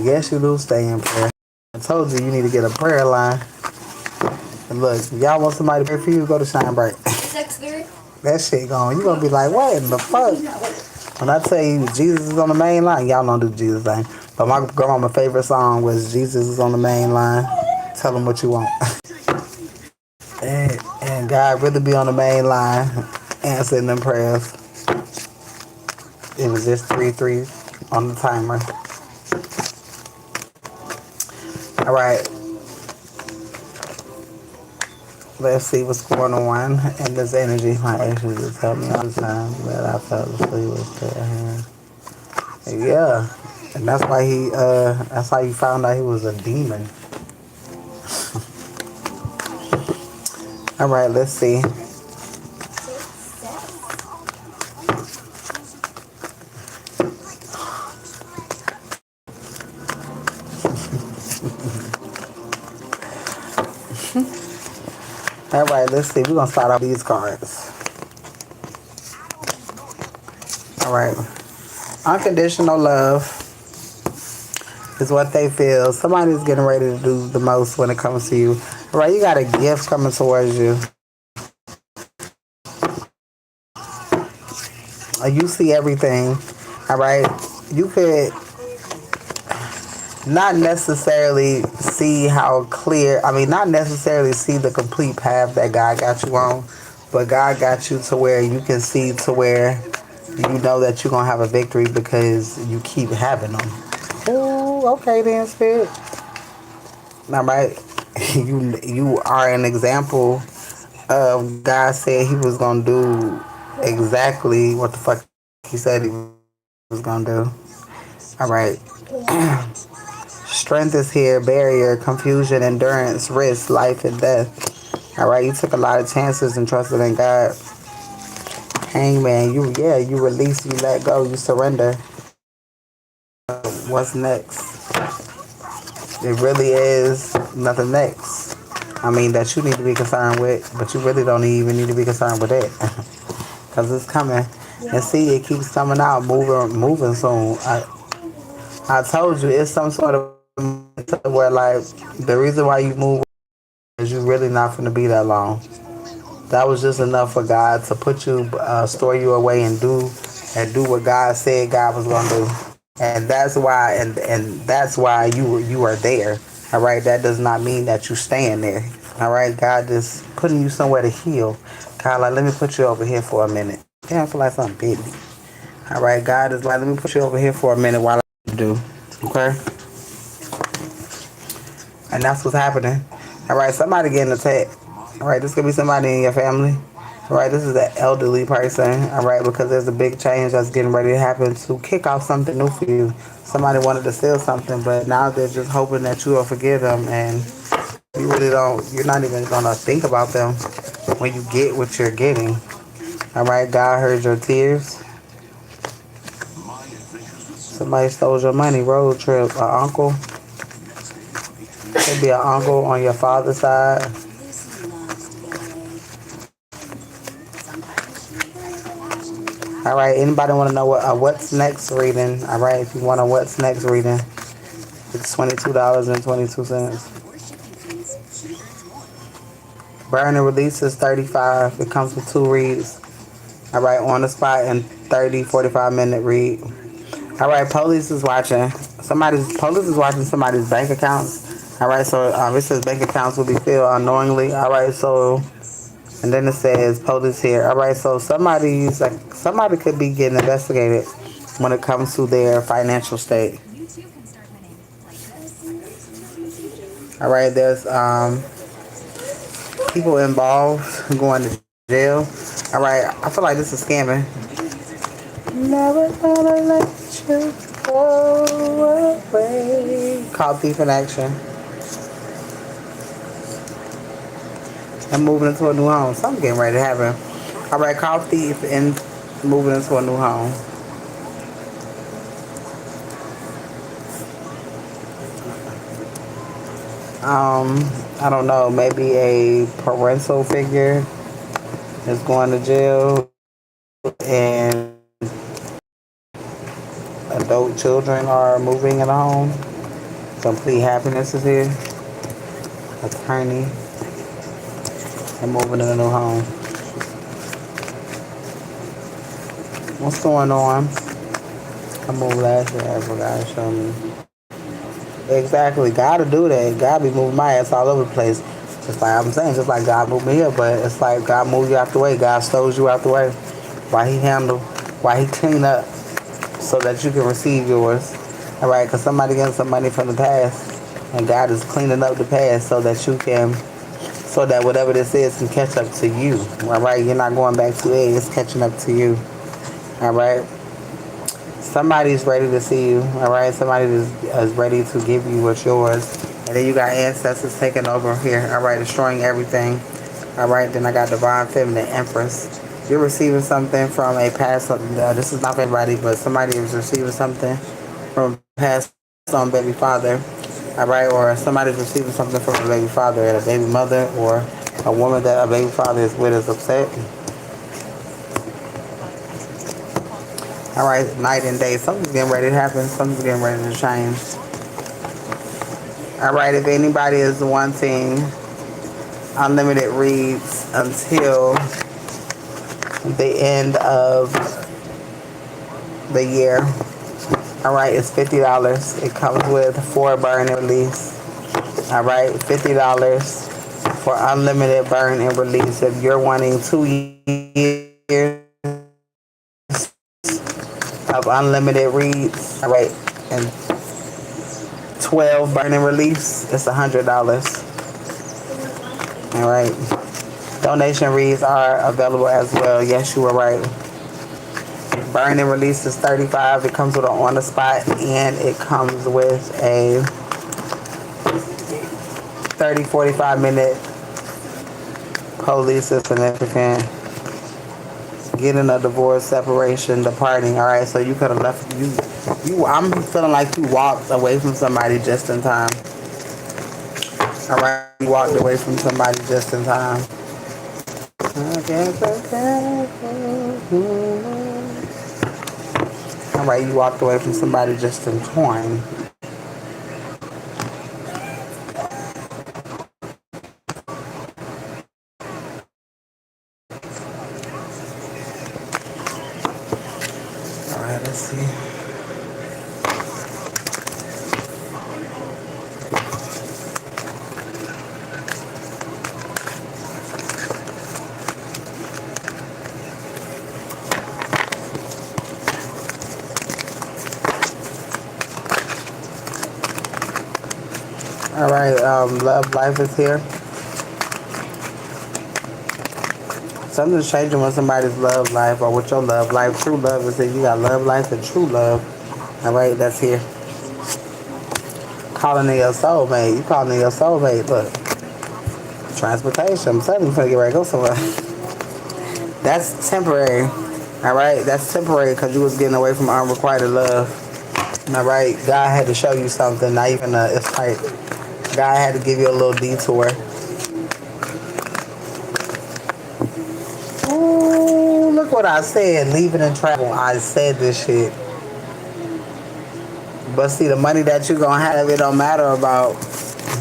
Yes, you do stay in prayer. I told you need to get a prayer line. And look, if y'all want somebody to pray for you, go to Shine Bright. That shit going. You gonna be like, what in the fuck? When I tell you Jesus is on the main line, y'all don't do the Jesus thing. But my grandma's favorite song was Jesus is on the main line. Tell him what you want. and God really be on the main line answering them prayers. It was just 3-3 on the timer. All right. Let's see what's going on in this energy. My exes just tell me all the time that I fell asleep with their hand. Yeah. And that's why that's how you found out he was a demon. All right, let's see. All right, let's see. We're going to start off these cards. All right. Unconditional love is what they feel. Somebody's getting ready to do the most when it comes to you. All right, you got a gift coming towards you. You see everything. All right. You could not necessarily see how clear, not necessarily see the complete path that God got you on, but God got you to where you can see to where you know that you're going to have a victory because you keep having them. Oh, okay then, Spirit. All right. You are an example of God said he was going to do exactly what the fuck he said he was going to do. All right. Strength is here, barrier, confusion, endurance, risk, life, and death. All right, you took a lot of chances and trusted in God. Hangman, you release, you let go, you surrender. What's next? It really is nothing next. That you need to be concerned with, but you really don't even need to be concerned with it. Because it's coming. And see, it keeps coming out, moving soon. I told you, it's some sort of where, like, the reason why you move is you really not going to be that long. That was just enough for God to put you, store you away and do what God said God was going to do. And that's why, and that's why you are there. All right, that does not mean that you staying there. All right, God is putting you somewhere to heal. God, like, let me put you over here for a minute. Damn, I feel like something big me. All right, God is like, let me put you over here for a minute while I do. Okay. And that's what's happening. All right, somebody getting attacked. All right, this could be somebody in your family. All right, this is an elderly person. All right, because there's a big change that's getting ready to happen to kick off something new for you. Somebody wanted to steal something, but now they're just hoping that you will forgive them, and you really don't. You're not even gonna think about them when you get what you're getting. All right, God heard your tears. Somebody stole your money. Road trip. An uncle. Could be an uncle on your father's side. All right, anybody want to know what's next reading? All right, if you want a what's next reading, it's $22.22. Burn and release is $35. It comes with 2 reads. All right, on the spot and 45-minute read. All right, police is watching somebody's bank accounts. All right, so it says bank accounts will be filled unknowingly. All right, so, and then it says police here. All right, so somebody could be getting investigated when it comes to their financial state. All right, there's people involved going to jail. All right, I feel like this is scamming. Never gonna let you go away. Called Thief in Action. And moving into a new home. Something getting ready to happen. All right, called Thief and moving into a new home. I don't know, maybe a parental figure is going to jail and adult children are moving in a home. Complete happiness is here. Attorney. And moving in a new home. What's going on? I moved last year. I forgot to show me. Exactly. Gotta do that. Gotta be moving my ass all over the place. Just like I'm saying, just like God moved me here, but it's like God moved you out the way. God stows you out the way. Why he handle, why he clean up so that you can receive yours. All right, because somebody getting some money from the past, and God is cleaning up the past so that you can, so that whatever this is can catch up to you. All right, you're not going back to it, it's catching up to you. All right. Somebody's ready to see you, all right? Somebody is ready to give you what's yours. And then you got ancestors taking over here, all right, destroying everything. All right, then I got divine feminine empress. You're receiving something from a past, this is not for everybody, but somebody is receiving something from a past on baby father, all right? Or somebody's receiving something from a baby father and a baby mother, or a woman that a baby father is with is upset. All right, night and day. Something's getting ready to happen. Something's getting ready to change. All right, if anybody is wanting unlimited reads until the end of the year, all right, it's $50. It comes with 4 burn and release. All right, $50 for unlimited burn and release. If you're wanting 2 years of unlimited reads, all right, and 12 burn and release, it's $100. All right. Donation reads are available as well. Yes, you were right. Burn and release is $35. It comes with an on the spot, and it comes with a 30-45 minute police is significant. Getting a divorce, separation, departing. All right, so you could have left. I'm feeling like you walked away from somebody just in time. All right, you walked away from somebody just in time. All right, you walked away from somebody just in time. All right, let's see. All right, love life is here. Something's changing with somebody's love life or with your love life. True love is here. You got love life and true love. All right, that's here. Calling in your soulmate. You calling in your soulmate. Look, transportation. I'm telling you, you're gonna get ready to go somewhere. That's temporary. All right, that's temporary because you was getting away from unrequited love. All right, God had to show you something. Not even it's like God had to give you a little detour. Ooh, look what I said. Leaving and travel. I said this shit. But see, the money that you're gonna have, it don't matter about